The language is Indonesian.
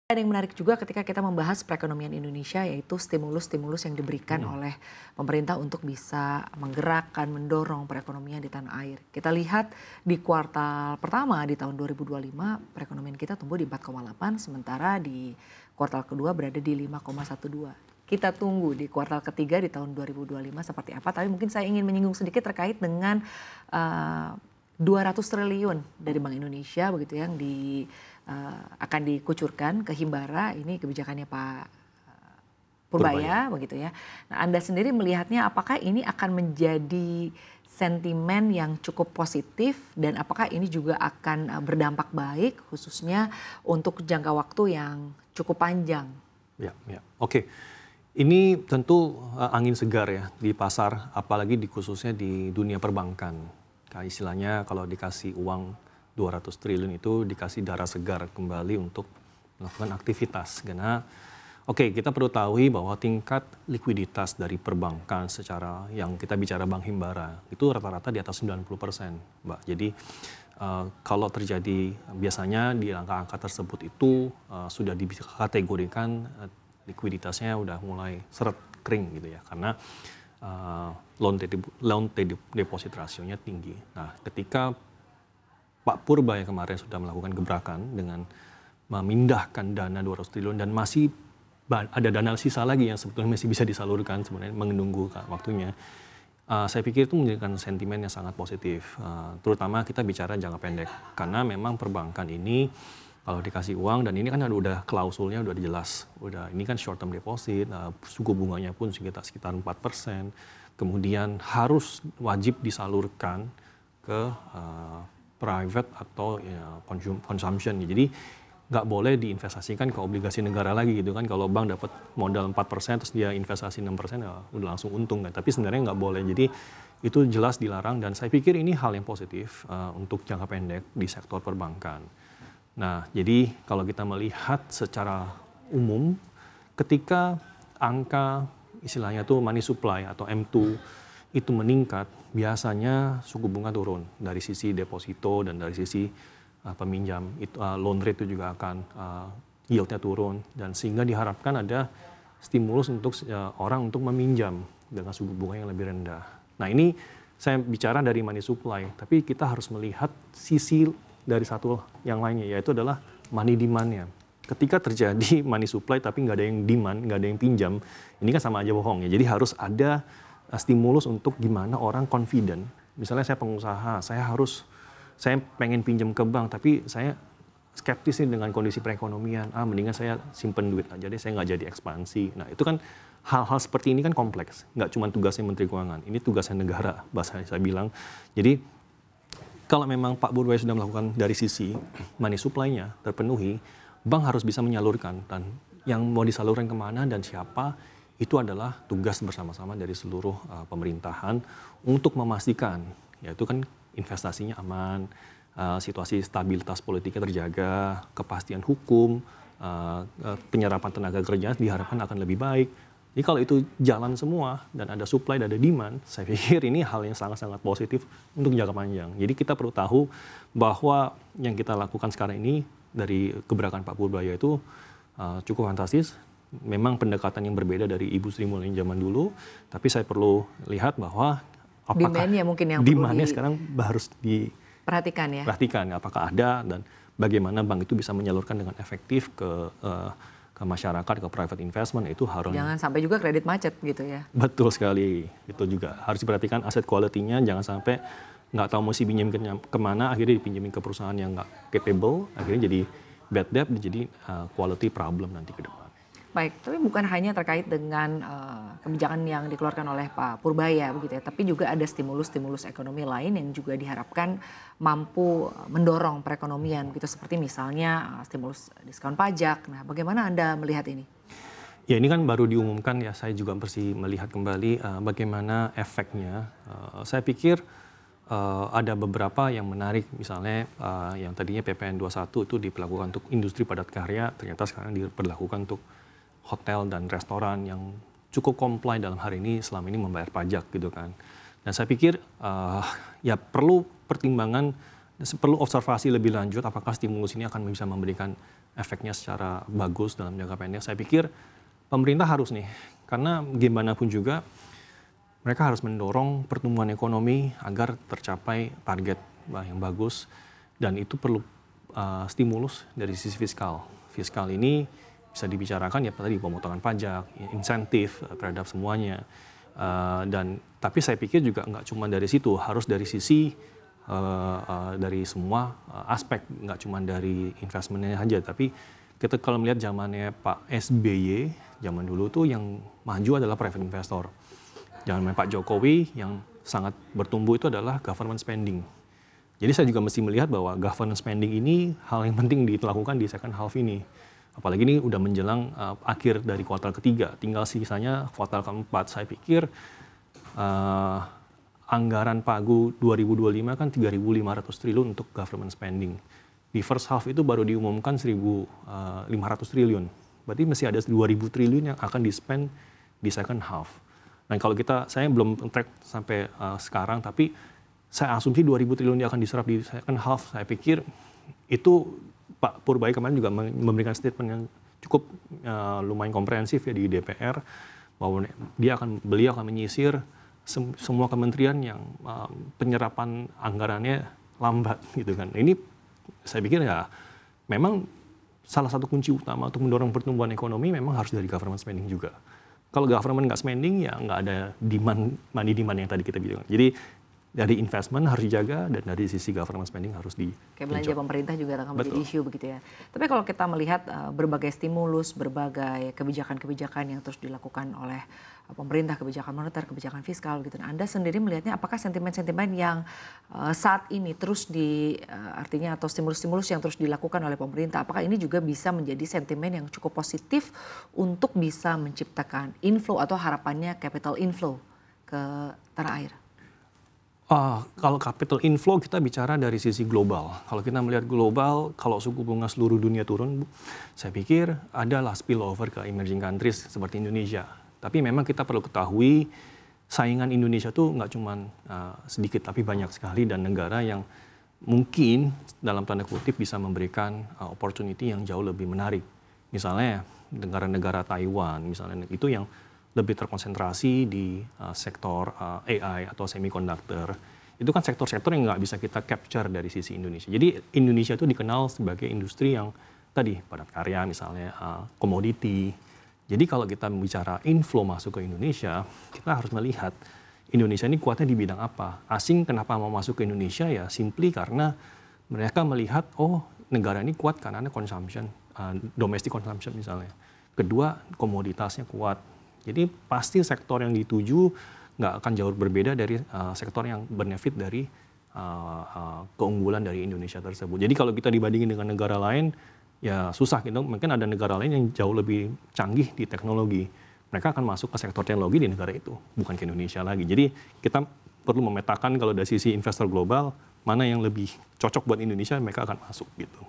Ada yang menarik juga ketika kita membahas perekonomian Indonesia, yaitu stimulus-stimulus yang diberikan oleh pemerintah untuk bisa menggerakkan, mendorong perekonomian di tanah air. Kita lihat di kuartal pertama di tahun 2025 perekonomian kita tumbuh di 4,8, sementara di kuartal kedua berada di 5,12. Kita tunggu di kuartal ketiga di tahun 2025 seperti apa, tapi mungkin saya ingin menyinggung sedikit terkait dengan 200 triliun dari Bank Indonesia begitu yang akan dikucurkan ke Himbara. Ini kebijakannya Pak Purbaya begitu ya. Nah, Anda sendiri melihatnya apakah ini akan menjadi sentimen yang cukup positif dan apakah ini juga akan berdampak baik khususnya untuk jangka waktu yang cukup panjang? Ya. Oke. Ini tentu angin segar ya di pasar, apalagi khususnya di dunia perbankan. Kayak istilahnya kalau dikasih uang 200 triliun itu dikasih darah segar kembali untuk melakukan aktivitas. Karena kita perlu tahu bahwa tingkat likuiditas dari perbankan secara yang kita bicara Bank Himbara itu rata-rata di atas 90%, Mbak. Jadi kalau terjadi biasanya di angka-angka tersebut itu sudah dikategorikan likuiditasnya udah mulai seret kering gitu ya, karena loan deposit rasionya tinggi. Nah, ketika Pak Purbaya kemarin sudah melakukan gebrakan dengan memindahkan dana 200 triliun dan masih ada dana sisa lagi yang sebetulnya masih bisa disalurkan sebenarnya menunggu waktunya. Saya pikir itu menjadikan sentimen yang sangat positif, terutama kita bicara jangka pendek, karena memang perbankan ini kalau dikasih uang dan ini kan udah klausulnya udah jelas, ini kan short term deposit, suku bunganya pun sekitar 4%, kemudian harus wajib disalurkan ke private atau consumption. Jadi nggak boleh diinvestasikan ke obligasi negara lagi gitu kan. Kalau bank dapat modal 4% terus dia investasi 6% ya udah langsung untung kan. Tapi sebenarnya nggak boleh. Jadi itu jelas dilarang dan saya pikir ini hal yang positif untuk jangka pendek di sektor perbankan. Nah, jadi kalau kita melihat secara umum, ketika angka istilahnya tuh money supply atau M2 itu meningkat, biasanya suku bunga turun dari sisi deposito dan dari sisi peminjam. Loan rate itu juga akan yield-nya turun dan sehingga diharapkan ada stimulus untuk orang untuk meminjam dengan suku bunga yang lebih rendah. Nah, ini saya bicara dari money supply, tapi kita harus melihat sisi dari satu yang lainnya, yaitu adalah money demand-nya. Ketika terjadi money supply tapi nggak ada yang demand, nggak ada yang pinjam, ini kan sama aja bohong ya. Jadi harus ada stimulus untuk gimana orang confident. Misalnya saya pengusaha, saya pengen pinjam ke bank, tapi saya skeptis nih dengan kondisi perekonomian. Mendingan saya simpen duit aja deh, saya nggak jadi ekspansi. Nah, itu kan hal-hal seperti ini kan kompleks. Nggak cuma tugasnya Menteri Keuangan, ini tugasnya negara, bahasa saya bilang. Jadi kalau memang Pak Purbaya sudah melakukan dari sisi money supply-nya terpenuhi, bank harus bisa menyalurkan, dan yang mau disalurkan kemana dan siapa, itu adalah tugas bersama-sama dari seluruh pemerintahan untuk memastikan, yaitu kan investasinya aman, situasi stabilitas politiknya terjaga, kepastian hukum, penyerapan tenaga kerja diharapkan akan lebih baik. Jadi kalau itu jalan semua dan ada supply dan ada demand, saya pikir ini hal yang sangat-sangat positif untuk jangka panjang. Jadi kita perlu tahu bahwa yang kita lakukan sekarang ini dari gebrakan Pak Purbaya itu cukup fantastis. Memang pendekatan yang berbeda dari Ibu Sri Mulyani zaman dulu, tapi saya perlu lihat bahwa apakah demand-nya mungkin yang demand-nya sekarang harus diperhatikan ya. Apakah ada dan bagaimana bank itu bisa menyalurkan dengan efektif ke masyarakat, ke private investment, itu harus. Jangan sampai juga kredit macet gitu ya. Betul sekali, itu juga harus diperhatikan aset quality-nya, jangan sampai nggak tahu mesti pinjam kemana, akhirnya dipinjemin ke perusahaan yang nggak capable, akhirnya jadi bad debt, jadi quality problem nanti ke depan. Baik, tapi bukan hanya terkait dengan kebijakan yang dikeluarkan oleh Pak Purbaya begitu ya, tapi juga ada stimulus-stimulus ekonomi lain yang juga diharapkan mampu mendorong perekonomian gitu, seperti misalnya stimulus diskon pajak. Nah, bagaimana Anda melihat ini? Ya, ini kan baru diumumkan ya, saya juga mesti melihat kembali bagaimana efeknya. Saya pikir ada beberapa yang menarik, misalnya yang tadinya PPN 21 itu diperlakukan untuk industri padat karya, ternyata sekarang diperlakukan untuk hotel dan restoran yang cukup comply dalam hari ini selama ini membayar pajak gitu kan. Dan saya pikir ya perlu pertimbangan, perlu observasi lebih lanjut apakah stimulus ini akan bisa memberikan efeknya secara bagus dalam jangka pendek, saya pikir pemerintah harus nih, karena gimana pun juga mereka harus mendorong pertumbuhan ekonomi agar tercapai target yang bagus, dan itu perlu stimulus dari sisi fiskal. Fiskal ini bisa dibicarakan ya tadi pemotongan pajak, insentif terhadap semuanya, tapi saya pikir juga nggak cuma dari situ, harus dari sisi dari semua aspek, nggak cuma dari investmentnya saja. Tapi kita kalau melihat zamannya Pak SBY, zaman dulu tuh yang maju adalah private investor. Zamannya Pak Jokowi yang sangat bertumbuh itu adalah government spending. Jadi saya juga mesti melihat bahwa government spending ini hal yang penting dilakukan di second half ini. Apalagi ini udah menjelang akhir dari kuartal ketiga, tinggal sisanya kuartal keempat. Saya pikir anggaran pagu 2025 kan 3.500 triliun untuk government spending. Di first half itu baru diumumkan 1.500 triliun. Berarti masih ada 2.000 triliun yang akan di-spend di second half. Nah kalau saya belum track sampai sekarang, tapi saya asumsi 2.000 triliun yang akan diserap di second half. Saya pikir itu Pak Purbaya kemarin juga memberikan statement yang cukup lumayan komprehensif ya di DPR, bahwa beliau akan menyisir semua kementerian yang penyerapan anggarannya lambat gitu kan. Ini saya pikir ya memang salah satu kunci utama untuk mendorong pertumbuhan ekonomi memang harus dari government spending juga. Kalau government nggak spending ya nggak ada money demand yang tadi kita bilang. Jadi dari investment harus dijaga dan dari sisi government spending harus kayak belanja pemerintah juga akan menjadi isu begitu ya. Tapi kalau kita melihat berbagai stimulus, berbagai kebijakan-kebijakan yang terus dilakukan oleh pemerintah, kebijakan moneter, kebijakan fiskal gitu. Anda sendiri melihatnya apakah sentimen-sentimen yang saat ini terus artinya atau stimulus-stimulus yang terus dilakukan oleh pemerintah, apakah ini juga bisa menjadi sentimen yang cukup positif untuk bisa menciptakan inflow atau harapannya capital inflow ke tanah air? Kalau capital inflow kita bicara dari sisi global. Kalau kita melihat global, kalau suku bunga seluruh dunia turun, saya pikir adalah spillover ke emerging countries seperti Indonesia. Tapi memang kita perlu ketahui saingan Indonesia tuh nggak cuma sedikit, tapi banyak sekali, dan negara yang mungkin dalam tanda kutip bisa memberikan opportunity yang jauh lebih menarik. Misalnya negara-negara Taiwan, misalnya itu yang lebih terkonsentrasi di sektor AI atau semiconductor. Itu kan sektor-sektor yang nggak bisa kita capture dari sisi Indonesia. Jadi Indonesia itu dikenal sebagai industri yang tadi padat karya misalnya, komoditi. Jadi kalau kita bicara inflow masuk ke Indonesia, kita harus melihat Indonesia ini kuatnya di bidang apa. Asing kenapa mau masuk ke Indonesia ya simply karena mereka melihat negara ini kuat karena ada consumption, domestic consumption misalnya. Kedua, komoditasnya kuat. Jadi pasti sektor yang dituju nggak akan jauh berbeda dari sektor yang benefit dari keunggulan dari Indonesia tersebut. Jadi kalau kita dibandingin dengan negara lain, ya susah gitu. Mungkin ada negara lain yang jauh lebih canggih di teknologi. Mereka akan masuk ke sektor teknologi di negara itu, bukan ke Indonesia lagi. Jadi kita perlu memetakan kalau dari sisi investor global, mana yang lebih cocok buat Indonesia, mereka akan masuk gitu.